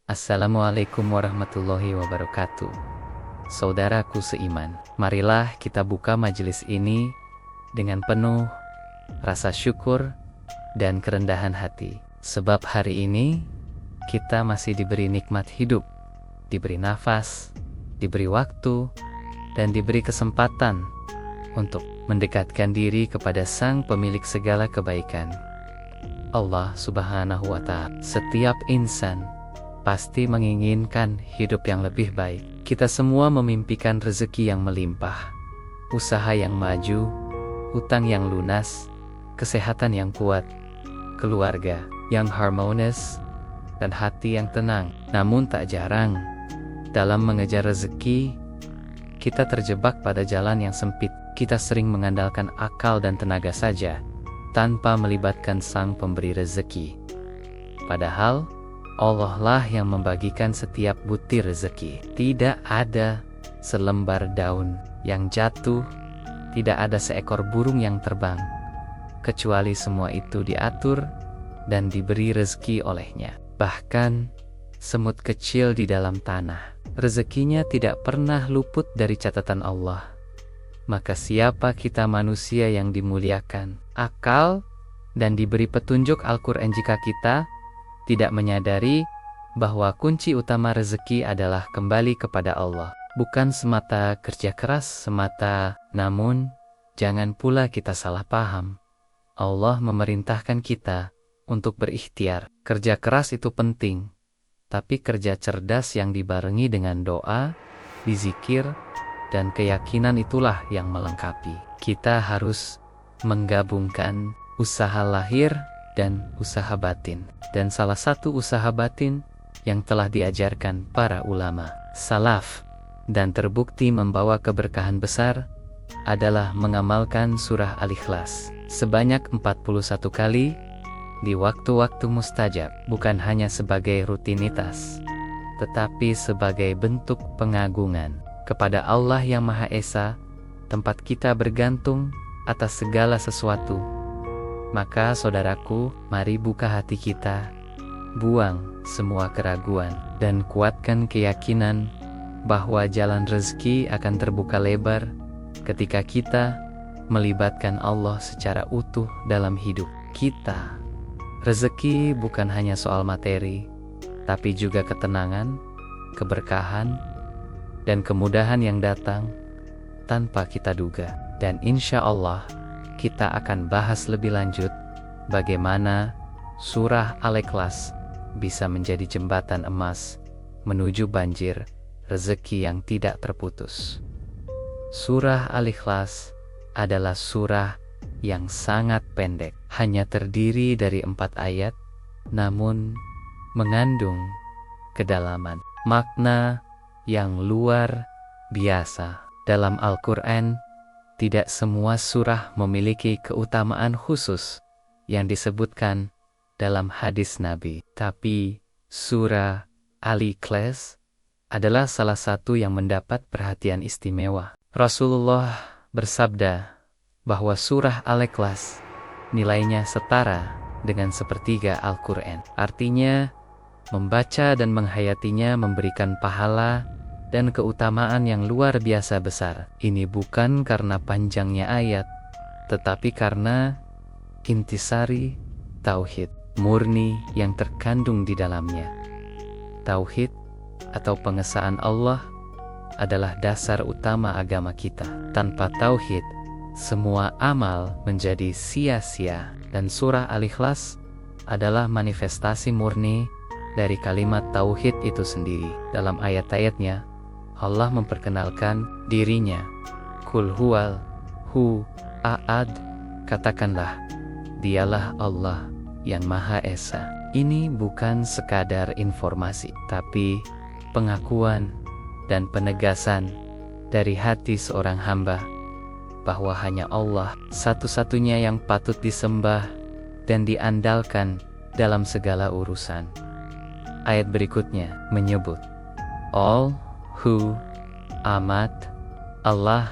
Assalamualaikum warahmatullahi wabarakatuh. Saudaraku seiman, marilah kita buka majelis ini dengan penuh rasa syukur dan kerendahan hati. Sebab hari ini kita masih diberi nikmat hidup, diberi nafas, diberi waktu, dan diberi kesempatan untuk mendekatkan diri kepada Sang Pemilik segala kebaikan, Allah Subhanahu wa Ta'ala. Setiap insan pasti menginginkan hidup yang lebih baik. Kita semua memimpikan rezeki yang melimpah, usaha yang maju, utang yang lunas, kesehatan yang kuat, keluarga yang harmonis, dan hati yang tenang. Namun tak jarang, dalam mengejar rezeki, kita terjebak pada jalan yang sempit. Kita sering mengandalkan akal dan tenaga saja, tanpa melibatkan Sang Pemberi rezeki. Padahal, Allah lah yang membagikan setiap butir rezeki. Tidak ada selembar daun yang jatuh, tidak ada seekor burung yang terbang, kecuali semua itu diatur dan diberi rezeki olehnya. Bahkan, semut kecil di dalam tanah, rezekinya tidak pernah luput dari catatan Allah. Maka siapa kita manusia yang dimuliakan akal dan diberi petunjuk Al-Quran jika kita tidak menyadari bahwa kunci utama rezeki adalah kembali kepada Allah. Bukan semata kerja keras semata, namun jangan pula kita salah paham. Allah memerintahkan kita untuk berikhtiar. Kerja keras itu penting, tapi kerja cerdas yang dibarengi dengan doa, berzikir, dan keyakinan itulah yang melengkapi. Kita harus menggabungkan usaha lahir dan usaha batin. Dan salah satu usaha batin yang telah diajarkan para ulama salaf dan terbukti membawa keberkahan besar adalah mengamalkan surah Al-Ikhlas sebanyak 41 kali di waktu-waktu mustajab, bukan hanya sebagai rutinitas, tetapi sebagai bentuk pengagungan kepada Allah yang Maha Esa, tempat kita bergantung atas segala sesuatu. Maka saudaraku, mari buka hati kita, buang semua keraguan, dan kuatkan keyakinan bahwa jalan rezeki akan terbuka lebar ketika kita melibatkan Allah secara utuh dalam hidup kita. Rezeki bukan hanya soal materi, tapi juga ketenangan, keberkahan, dan kemudahan yang datang tanpa kita duga. Dan insya Allah, kita akan bahas lebih lanjut bagaimana surah Al-Ikhlas bisa menjadi jembatan emas menuju banjir rezeki yang tidak terputus. Surah Al-Ikhlas adalah surah yang sangat pendek, hanya terdiri dari 4 ayat, namun mengandung kedalaman makna yang luar biasa. Dalam Al-Quran, tidak semua surah memiliki keutamaan khusus yang disebutkan dalam hadis Nabi. Tapi surah Al-Ikhlas adalah salah satu yang mendapat perhatian istimewa. Rasulullah bersabda bahwa surah Al-Ikhlas nilainya setara dengan sepertiga Al-Quran. Artinya, membaca dan menghayatinya memberikan pahala dan keutamaan yang luar biasa besar. Ini bukan karena panjangnya ayat, tetapi karena intisari tauhid murni yang terkandung di dalamnya. Tauhid atau pengesaan Allah adalah dasar utama agama kita. Tanpa tauhid, semua amal menjadi sia-sia. Dan surah Al-Ikhlas adalah manifestasi murni dari kalimat tauhid itu sendiri. Dalam ayat-ayatnya, Allah memperkenalkan dirinya. Qul huwal hu ahad, katakanlah, dialah Allah yang Maha Esa. Ini bukan sekadar informasi, tapi pengakuan dan penegasan dari hati seorang hamba bahwa hanya Allah satu-satunya yang patut disembah dan diandalkan dalam segala urusan. Ayat berikutnya menyebut, All who amat, Allah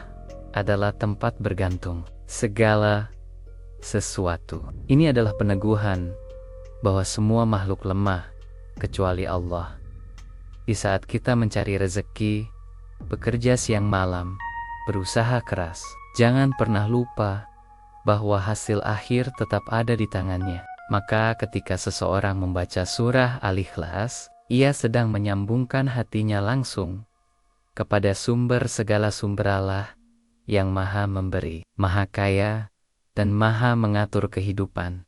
adalah tempat bergantung segala sesuatu. Ini adalah peneguhan bahwa semua makhluk lemah kecuali Allah Di saat kita mencari rezeki, bekerja siang malam, berusaha keras, jangan pernah lupa bahwa hasil akhir tetap ada di tangannya. Maka ketika seseorang membaca surah Al-Ikhlas, ia sedang menyambungkan hatinya langsung kepada sumber segala sumber Allah yang maha memberi, maha kaya, dan maha mengatur kehidupan.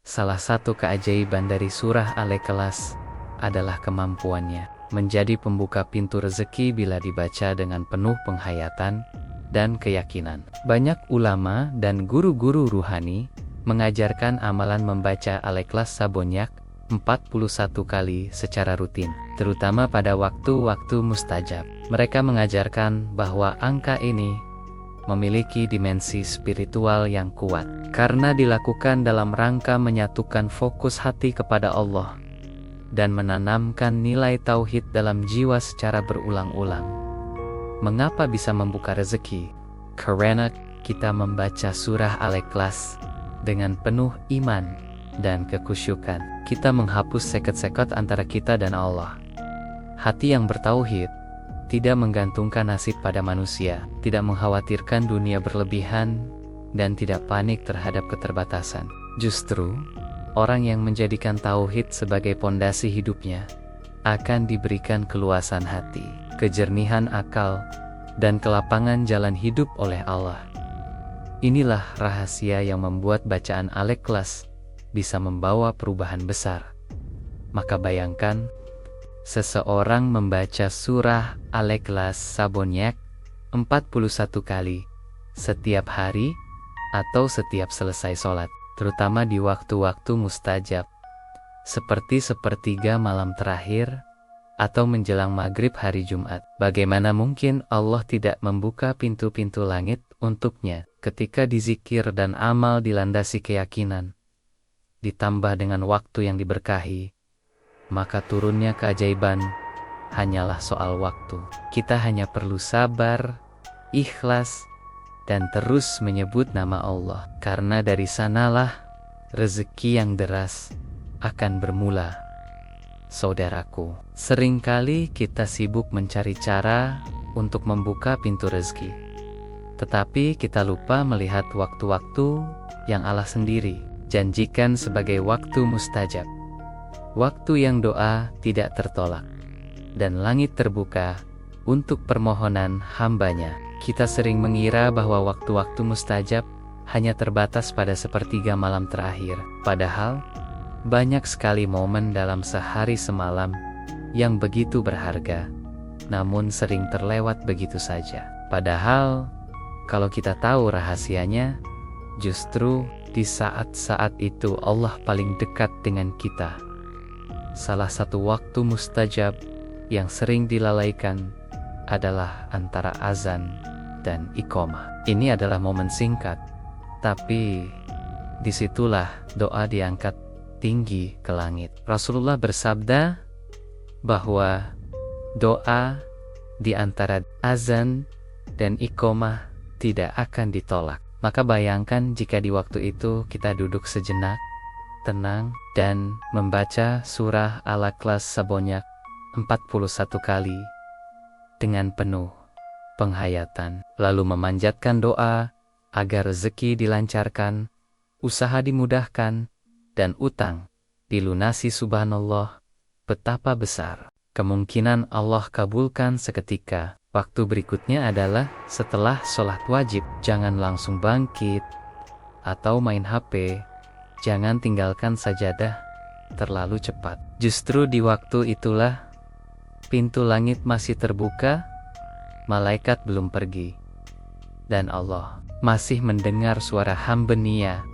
Salah satu keajaiban dari surah Al-Ikhlas adalah kemampuannya menjadi pembuka pintu rezeki bila dibaca dengan penuh penghayatan dan keyakinan. Banyak ulama dan guru-guru ruhani mengajarkan amalan membaca Al-Ikhlas sebanyak 41 kali secara rutin, terutama pada waktu-waktu mustajab. Mereka mengajarkan bahwa angka ini memiliki dimensi spiritual yang kuat, karena dilakukan dalam rangka menyatukan fokus hati kepada Allah dan menanamkan nilai tauhid dalam jiwa secara berulang-ulang. Mengapa bisa membuka rezeki? Karena kita membaca surah Al-Ikhlas dengan penuh iman dan kekhusyukan. Kita menghapus seket-seket antara kita dan Allah. Hati yang bertauhid tidak menggantungkan nasib pada manusia, tidak mengkhawatirkan dunia berlebihan, dan tidak panik terhadap keterbatasan. Justru, orang yang menjadikan tauhid sebagai pondasi hidupnya akan diberikan keluasan hati, kejernihan akal, dan kelapangan jalan hidup oleh Allah. Inilah rahasia yang membuat bacaan Al-Ikhlas bisa membawa perubahan besar. Maka bayangkan, seseorang membaca surah Al-Ikhlas sebanyak 41 kali setiap hari atau setiap selesai sholat, terutama di waktu-waktu mustajab, seperti sepertiga malam terakhir atau menjelang maghrib hari Jumat. Bagaimana mungkin Allah tidak membuka pintu-pintu langit untuknya ketika dizikir dan amal dilandasi keyakinan, ditambah dengan waktu yang diberkahi? Maka turunnya keajaiban hanyalah soal waktu. Kita hanya perlu sabar, ikhlas, dan terus menyebut nama Allah, karena dari sanalah rezeki yang deras akan bermula. Saudaraku, seringkali kita sibuk mencari cara untuk membuka pintu rezeki, tetapi kita lupa melihat waktu-waktu yang Allah sendiri janjikan sebagai waktu mustajab, waktu yang doa tidak tertolak dan langit terbuka untuk permohonan hambanya. Kita sering mengira bahwa waktu-waktu mustajab hanya terbatas pada sepertiga malam terakhir, padahal banyak sekali momen dalam sehari semalam yang begitu berharga, namun sering terlewat begitu saja. Padahal kalau kita tahu rahasianya, justru di saat-saat itu Allah paling dekat dengan kita. Salah satu waktu mustajab yang sering dilalaikan adalah antara azan dan iqamah. Ini adalah momen singkat, tapi disitulah doa diangkat tinggi ke langit. Rasulullah bersabda bahwa doa di antara azan dan iqamah tidak akan ditolak. Maka bayangkan jika di waktu itu kita duduk sejenak, tenang, dan membaca surah Al-Ikhlas sebanyak 41 kali dengan penuh penghayatan, lalu memanjatkan doa agar rezeki dilancarkan, usaha dimudahkan, dan utang dilunasi. Subhanallah, betapa besar kemungkinan Allah kabulkan seketika. Waktu berikutnya adalah setelah sholat wajib. Jangan langsung bangkit atau main HP. Jangan tinggalkan sajadah terlalu cepat. Justru di waktu itulah pintu langit masih terbuka, malaikat belum pergi, dan Allah masih mendengar suara hamba-Nya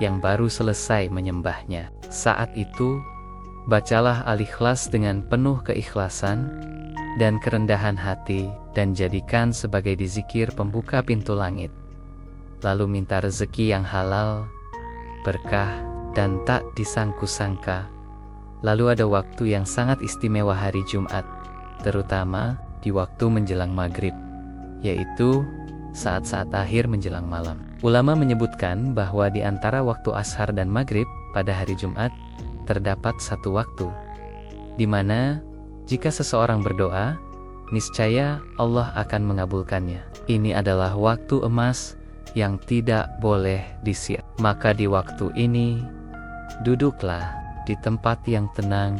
yang baru selesai menyembahnya. Saat itu, bacalah Al-Ikhlas dengan penuh keikhlasan dan kerendahan hati, dan jadikan sebagai zikir pembuka pintu langit. Lalu minta rezeki yang halal, berkah, dan tak disangku-sangka. Lalu ada waktu yang sangat istimewa hari Jumat, terutama di waktu menjelang maghrib, yaitu saat-saat akhir menjelang malam. Ulama menyebutkan bahwa di antara waktu ashar dan maghrib pada hari Jumat terdapat satu waktu di mana Jika seseorang berdoa, niscaya Allah akan mengabulkannya. Ini adalah waktu emas yang tidak boleh disia. Maka di waktu ini, duduklah di tempat yang tenang,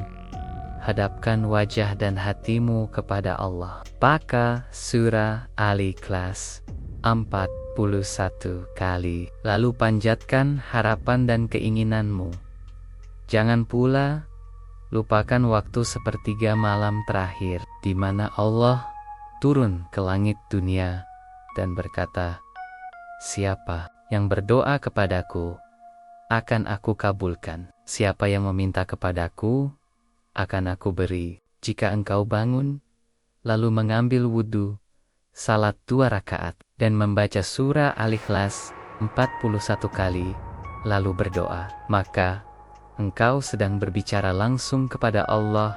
hadapkan wajah dan hatimu kepada Allah. Baca surah Al-Ikhlas 41 kali, lalu panjatkan harapan dan keinginanmu. Jangan pula lupakan waktu sepertiga malam terakhir, di mana Allah turun ke langit dunia dan berkata, "Siapa yang berdoa kepadaku, akan aku kabulkan. Siapa yang meminta kepadaku, akan aku beri." Jika engkau bangun, lalu mengambil wudhu, salat 2 rakaat, dan membaca surah Al-Ikhlas 41 kali, lalu berdoa, maka engkau sedang berbicara langsung kepada Allah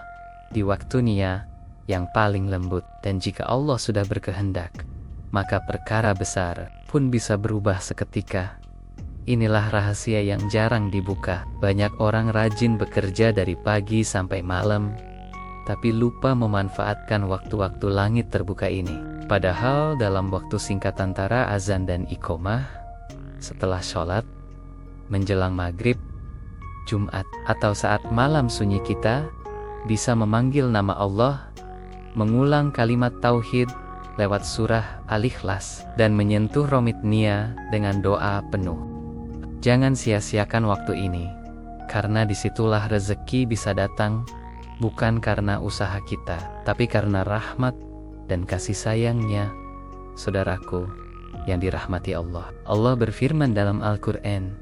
di waktunya yang paling lembut. Dan jika Allah sudah berkehendak, maka perkara besar pun bisa berubah seketika. Inilah rahasia yang jarang dibuka. Banyak orang rajin bekerja dari pagi sampai malam, tapi lupa memanfaatkan waktu-waktu langit terbuka ini. Padahal dalam waktu singkat antara azan dan iqomah, setelah sholat, menjelang maghrib, Jumat, atau saat malam sunyi, kita bisa memanggil nama Allah, mengulang kalimat tauhid lewat surah Al-Ikhlas, dan menyentuh romit nia dengan doa penuh. Jangan sia-siakan waktu ini, karena disitulah rezeki bisa datang, bukan karena usaha kita, tapi karena rahmat dan kasih sayangnya. Saudaraku yang dirahmati Allah, Allah berfirman dalam Al-Quran,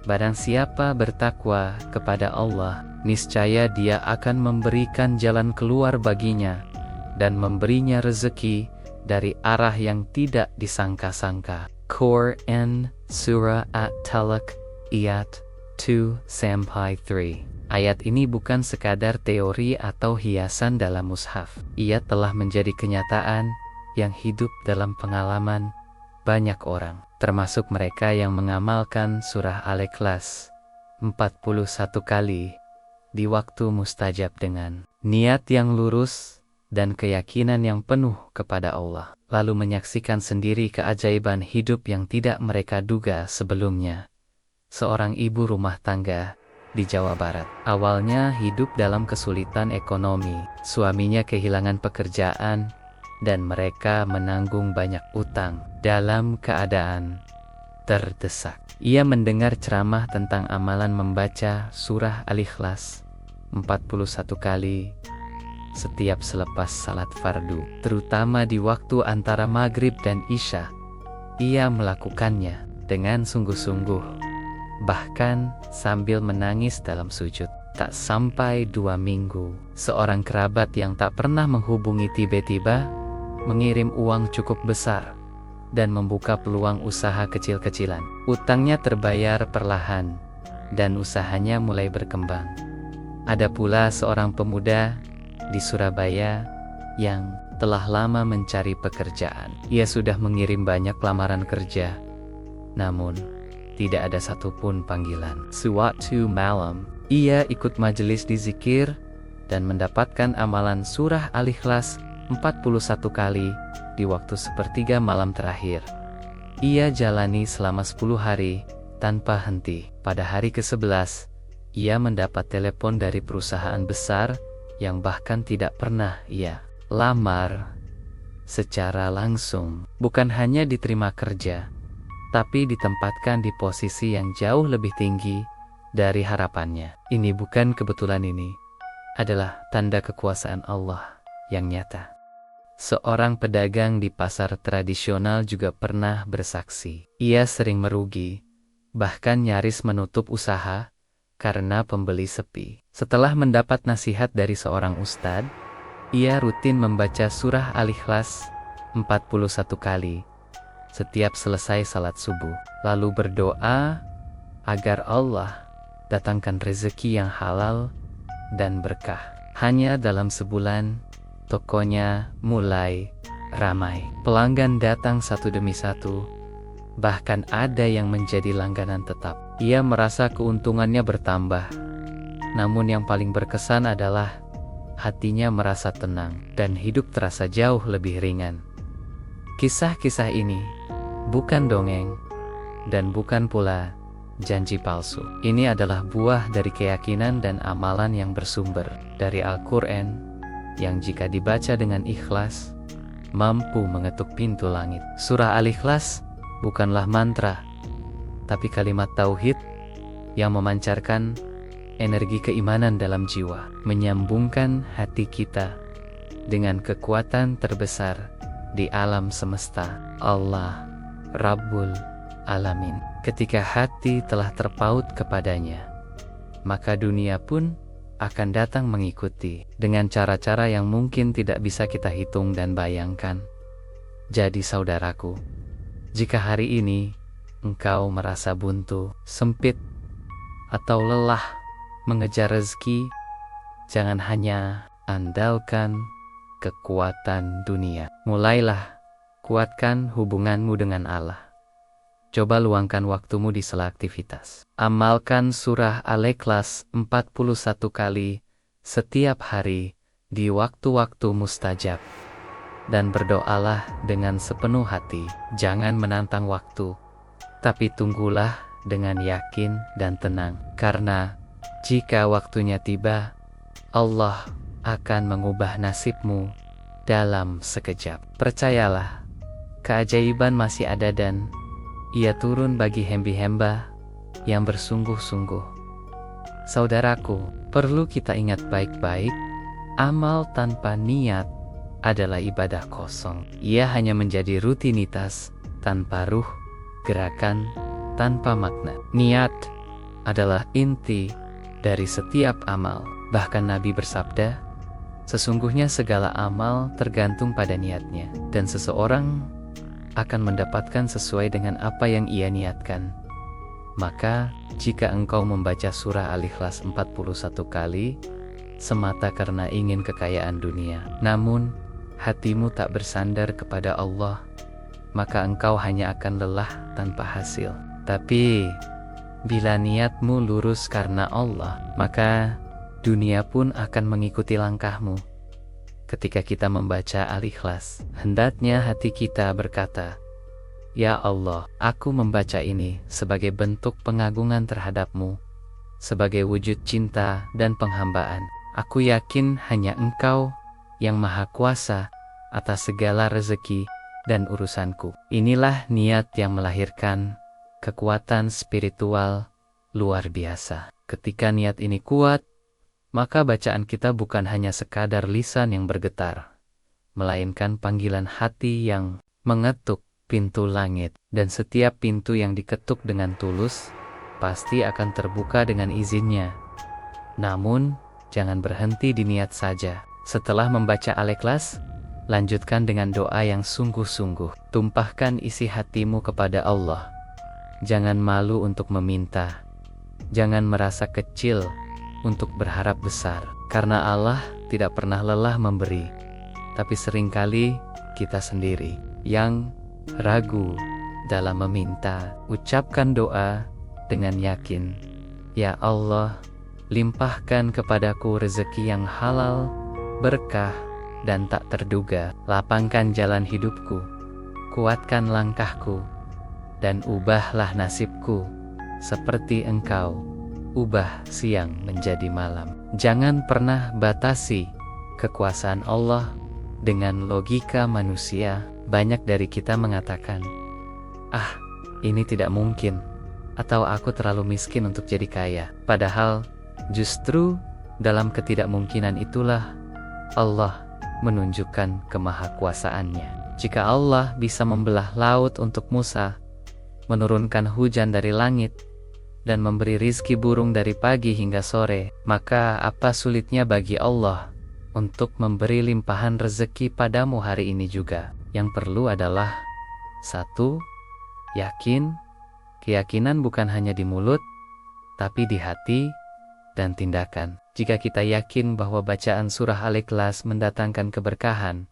"Barang siapa bertakwa kepada Allah, niscaya Dia akan memberikan jalan keluar baginya dan memberinya rezeki dari arah yang tidak disangka-sangka." Quran Surah At-Talaq ayat 2-3. Ayat ini bukan sekadar teori atau hiasan dalam mushaf. Ia telah menjadi kenyataan yang hidup dalam pengalaman banyak orang, termasuk mereka yang mengamalkan surah Al-Ikhlas 41 kali di waktu mustajab dengan niat yang lurus dan keyakinan yang penuh kepada Allah, lalu menyaksikan sendiri keajaiban hidup yang tidak mereka duga sebelumnya. Seorang ibu rumah tangga di Jawa Barat awalnya hidup dalam kesulitan ekonomi. Suaminya kehilangan pekerjaan dan mereka menanggung banyak utang. Dalam keadaan terdesak, ia mendengar ceramah tentang amalan membaca surah Al-Ikhlas 41 kali setiap selepas salat fardu, terutama di waktu antara maghrib dan isya. Ia melakukannya dengan sungguh-sungguh, bahkan sambil menangis dalam sujud. Tak sampai 2 minggu, seorang kerabat yang tak pernah menghubungi tiba-tiba mengirim uang cukup besar dan membuka peluang usaha kecil-kecilan. Utangnya terbayar perlahan dan usahanya mulai berkembang. Ada pula seorang pemuda di Surabaya yang telah lama mencari pekerjaan. Ia sudah mengirim banyak lamaran kerja, namun tidak ada satupun panggilan. Suatu malam, ia ikut majelis di zikir dan mendapatkan amalan surah Al-Ikhlas 41 kali di waktu sepertiga malam terakhir. Ia jalani selama 10 hari tanpa henti. Pada hari ke-11, ia mendapat telepon dari perusahaan besar yang bahkan tidak pernah ia lamar secara langsung. Bukan hanya diterima kerja, tapi ditempatkan di posisi yang jauh lebih tinggi dari harapannya. Ini bukan kebetulan, ini adalah tanda kekuasaan Allah yang nyata. Seorang pedagang di pasar tradisional juga pernah bersaksi. Ia sering merugi, bahkan nyaris menutup usaha karena pembeli sepi. Setelah mendapat nasihat dari seorang ustadz, ia rutin membaca surah Al-Ikhlas 41 kali setiap selesai salat subuh, lalu berdoa agar Allah datangkan rezeki yang halal dan berkah. Hanya dalam sebulan, tokonya mulai ramai. Pelanggan datang satu demi satu, bahkan ada yang menjadi langganan tetap. Ia merasa keuntungannya bertambah. Namun yang paling berkesan adalah hatinya merasa tenang, dan hidup terasa jauh lebih ringan. Kisah-kisah ini bukan dongeng, dan bukan pula janji palsu. Ini adalah buah dari keyakinan dan amalan yang bersumber dari Al-Quran, yang jika dibaca dengan ikhlas, mampu mengetuk pintu langit. Surah Al-Ikhlas bukanlah mantra, tapi kalimat tauhid yang memancarkan energi keimanan dalam jiwa, menyambungkan hati kita dengan kekuatan terbesar di alam semesta, Allah, Rabbul Alamin. Ketika hati telah terpaut kepadanya, maka dunia pun akan datang mengikuti dengan cara-cara yang mungkin tidak bisa kita hitung dan bayangkan. Jadi saudaraku, jika hari ini engkau merasa buntu, sempit, atau lelah mengejar rezeki, jangan hanya andalkan kekuatan dunia. Mulailah kuatkan hubunganmu dengan Allah. Coba luangkan waktumu di sela aktivitas. Amalkan surah Al-Ikhlas 41 kali setiap hari di waktu-waktu mustajab. Dan berdoalah dengan sepenuh hati. Jangan menantang waktu, tapi tunggulah dengan yakin dan tenang. Karena jika waktunya tiba, Allah akan mengubah nasibmu dalam sekejap. Percayalah, keajaiban masih ada dan Ia turun bagi hamba-hamba yang bersungguh-sungguh. Saudaraku, perlu kita ingat baik-baik, amal tanpa niat adalah ibadah kosong. Ia hanya menjadi rutinitas tanpa ruh, gerakan tanpa makna. Niat adalah inti dari setiap amal. Bahkan Nabi bersabda, sesungguhnya segala amal tergantung pada niatnya, dan seseorang akan mendapatkan sesuai dengan apa yang ia niatkan. Maka, jika engkau membaca surah Al-Ikhlas 41 kali, semata karena ingin kekayaan dunia, namun hatimu tak bersandar kepada Allah, maka engkau hanya akan lelah tanpa hasil. Tapi, bila niatmu lurus karena Allah, maka dunia pun akan mengikuti langkahmu. Ketika kita membaca Al-Ikhlas, hendaknya hati kita berkata, "Ya Allah, aku membaca ini sebagai bentuk pengagungan terhadap-Mu, sebagai wujud cinta dan penghambaan. Aku yakin hanya Engkau yang Maha Kuasa atas segala rezeki dan urusanku." Inilah niat yang melahirkan kekuatan spiritual luar biasa. Ketika niat ini kuat, maka bacaan kita bukan hanya sekadar lisan yang bergetar, melainkan panggilan hati yang mengetuk pintu langit. Dan setiap pintu yang diketuk dengan tulus, pasti akan terbuka dengan izinnya. Namun, jangan berhenti di niat saja. Setelah membaca Al-Ikhlas, lanjutkan dengan doa yang sungguh-sungguh. Tumpahkan isi hatimu kepada Allah. Jangan malu untuk meminta. Jangan merasa kecil untuk berharap besar, karena Allah tidak pernah lelah memberi. Tapi seringkali kita sendiri yang ragu dalam meminta. Ucapkan doa dengan yakin, "Ya Allah, limpahkan kepadaku rezeki yang halal, berkah, dan tak terduga. Lapangkan jalan hidupku, kuatkan langkahku, dan ubahlah nasibku seperti Engkau ubah siang menjadi malam." Jangan pernah batasi kekuasaan Allah dengan logika manusia. Banyak dari kita mengatakan, "Ah, ini tidak mungkin," atau "aku terlalu miskin untuk jadi kaya." Padahal justru dalam ketidakmungkinan itulah Allah menunjukkan kemahakuasaannya. Jika Allah bisa membelah laut untuk Musa, menurunkan hujan dari langit, dan memberi rizki burung dari pagi hingga sore, maka apa sulitnya bagi Allah untuk memberi limpahan rezeki padamu hari ini juga. Yang perlu adalah 1. Yakin. Keyakinan bukan hanya di mulut, tapi di hati dan tindakan. Jika kita yakin bahwa bacaan surah Al-Ikhlas mendatangkan keberkahan,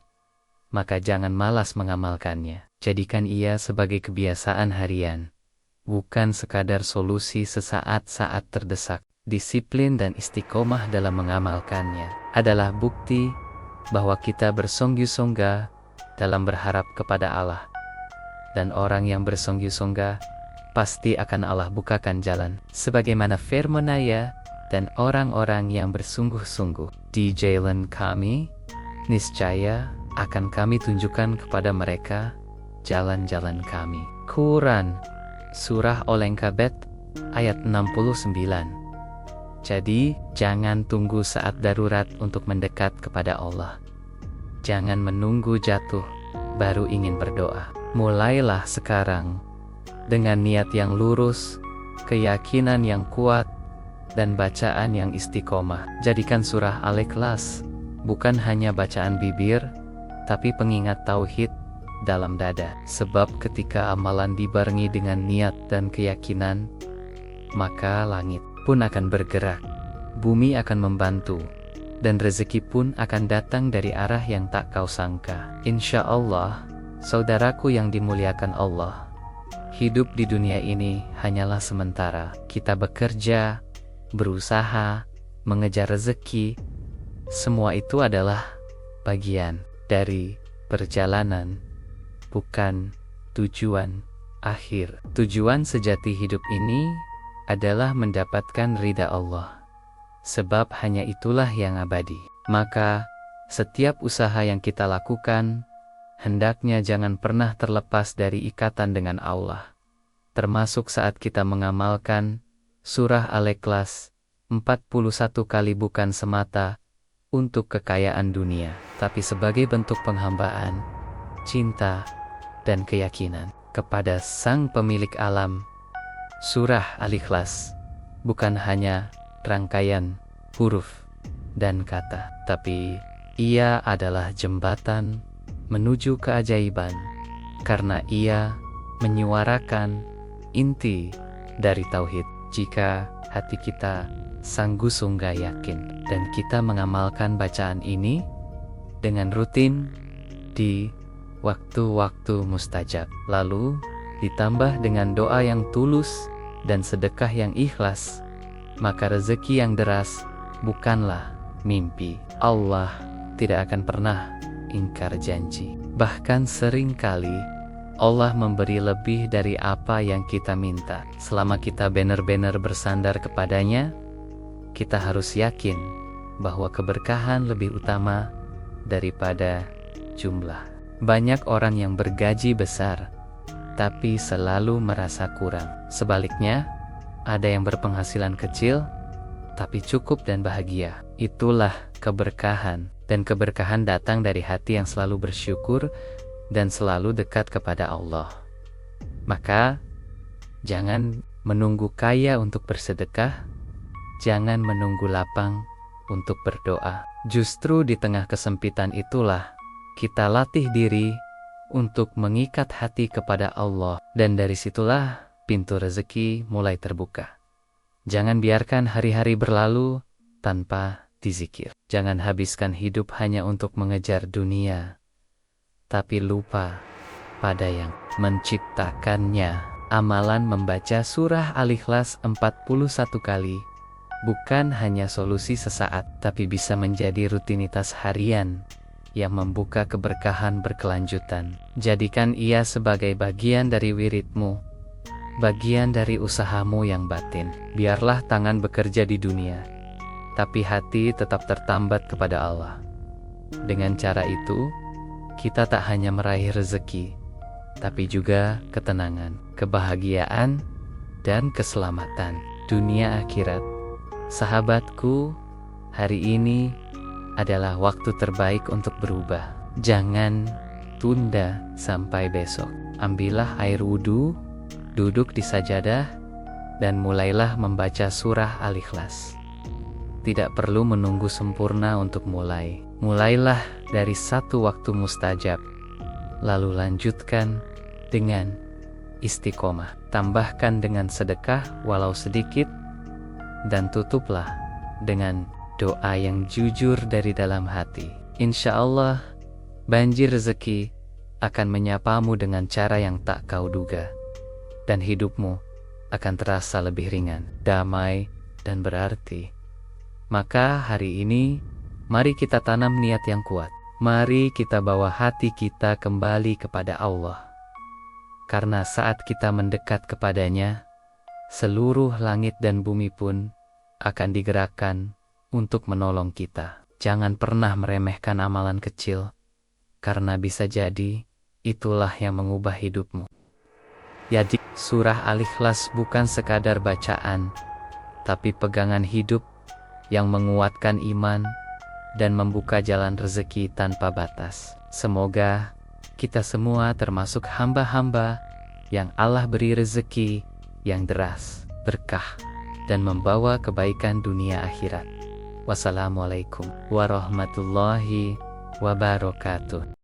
maka jangan malas mengamalkannya. Jadikan ia sebagai kebiasaan harian, bukan sekadar solusi sesaat saat terdesak. disiplin dan istiqomah dalam mengamalkannya adalah bukti bahwa kita bersungguh-sungguh dalam berharap kepada Allah. Dan orang yang bersungguh-sungguh pasti akan Allah bukakan jalan, sebagaimana firman-Nya, dan orang-orang yang bersungguh-sungguh di jalan kami, niscaya akan kami tunjukkan kepada mereka jalan-jalan kami. Quran Surah Al-Ankabut ayat 69. Jadi, jangan tunggu saat darurat untuk mendekat kepada Allah. Jangan menunggu jatuh baru ingin berdoa. Mulailah sekarang dengan niat yang lurus, keyakinan yang kuat, dan bacaan yang istiqomah. Jadikan surah Al-Ikhlas bukan hanya bacaan bibir, tapi pengingat tauhid dalam dada. Sebab ketika amalan dibarengi dengan niat dan keyakinan, maka langit pun akan bergerak, bumi akan membantu, dan rezeki pun akan datang dari arah yang tak kau sangka. Insya Allah, saudaraku yang dimuliakan Allah, hidup di dunia ini hanyalah sementara. Kita bekerja, berusaha, mengejar rezeki, semua itu adalah bagian dari perjalanan, bukan tujuan akhir. Tujuan sejati hidup ini adalah mendapatkan ridha Allah, sebab hanya itulah yang abadi. Maka, setiap usaha yang kita lakukan, hendaknya jangan pernah terlepas dari ikatan dengan Allah. Termasuk saat kita mengamalkan surah Al-Ikhlas 41 kali bukan semata untuk kekayaan dunia, tapi sebagai bentuk penghambaan, cinta, dan keyakinan kepada Sang Pemilik Alam. Surah Al-Ikhlas bukan hanya rangkaian huruf dan kata, tapi ia adalah jembatan menuju keajaiban, karena ia menyuarakan inti dari tauhid. Jika hati kita sungguh-sungguh yakin dan kita mengamalkan bacaan ini dengan rutin di waktu-waktu mustajab, lalu ditambah dengan doa yang tulus dan sedekah yang ikhlas, maka rezeki yang deras bukanlah mimpi. Allah tidak akan pernah ingkar janji. Bahkan seringkali Allah memberi lebih dari apa yang kita minta. Selama kita benar-benar bersandar kepadanya, kita harus yakin bahwa keberkahan lebih utama daripada jumlah. Banyak orang yang bergaji besar tapi selalu merasa kurang. Sebaliknya, ada yang berpenghasilan kecil tapi cukup dan bahagia. Itulah keberkahan, dan keberkahan datang dari hati yang selalu bersyukur dan selalu dekat kepada Allah. Maka, jangan menunggu kaya untuk bersedekah, jangan menunggu lapang untuk berdoa. Justru di tengah kesempitan itulah kita latih diri untuk mengikat hati kepada Allah, dan dari situlah pintu rezeki mulai terbuka. Jangan biarkan hari-hari berlalu tanpa dizikir. Jangan habiskan hidup hanya untuk mengejar dunia, tapi lupa pada yang menciptakannya. Amalan membaca surah Al-Ikhlas 41 kali bukan hanya solusi sesaat, tapi bisa menjadi rutinitas harian yang membuka keberkahan berkelanjutan. Jadikan ia sebagai bagian dari wiridmu, bagian dari usahamu yang batin. Biarlah tangan bekerja di dunia, tapi hati tetap tertambat kepada Allah. Dengan cara itu, kita tak hanya meraih rezeki, tapi juga ketenangan, kebahagiaan, dan keselamatan dunia akhirat. Sahabatku, hari ini adalah waktu terbaik untuk berubah. Jangan tunda sampai besok. Ambillah air wudhu, duduk di sajadah, dan mulailah membaca surah Al-Ikhlas. Tidak perlu menunggu sempurna untuk mulai. Mulailah dari satu waktu mustajab, lalu lanjutkan dengan istiqomah. Tambahkan dengan sedekah walau sedikit, dan tutuplah dengan doa yang jujur dari dalam hati. Insya Allah, banjir rezeki akan menyapamu dengan cara yang tak kau duga, dan hidupmu akan terasa lebih ringan, damai, dan berarti. Maka hari ini, mari kita tanam niat yang kuat. Mari kita bawa hati kita kembali kepada Allah. Karena saat kita mendekat kepadanya, seluruh langit dan bumi pun akan digerakkan untuk menolong kita. Jangan pernah meremehkan amalan kecil, karena bisa jadi itulah yang mengubah hidupmu. Jadi, surah Al-Ikhlas bukan sekadar bacaan, tapi pegangan hidup yang menguatkan iman dan membuka jalan rezeki tanpa batas. Semoga kita semua termasuk hamba-hamba yang Allah beri rezeki yang deras, berkah, dan membawa kebaikan dunia akhirat. Wassalamualaikum warahmatullahi wabarakatuh.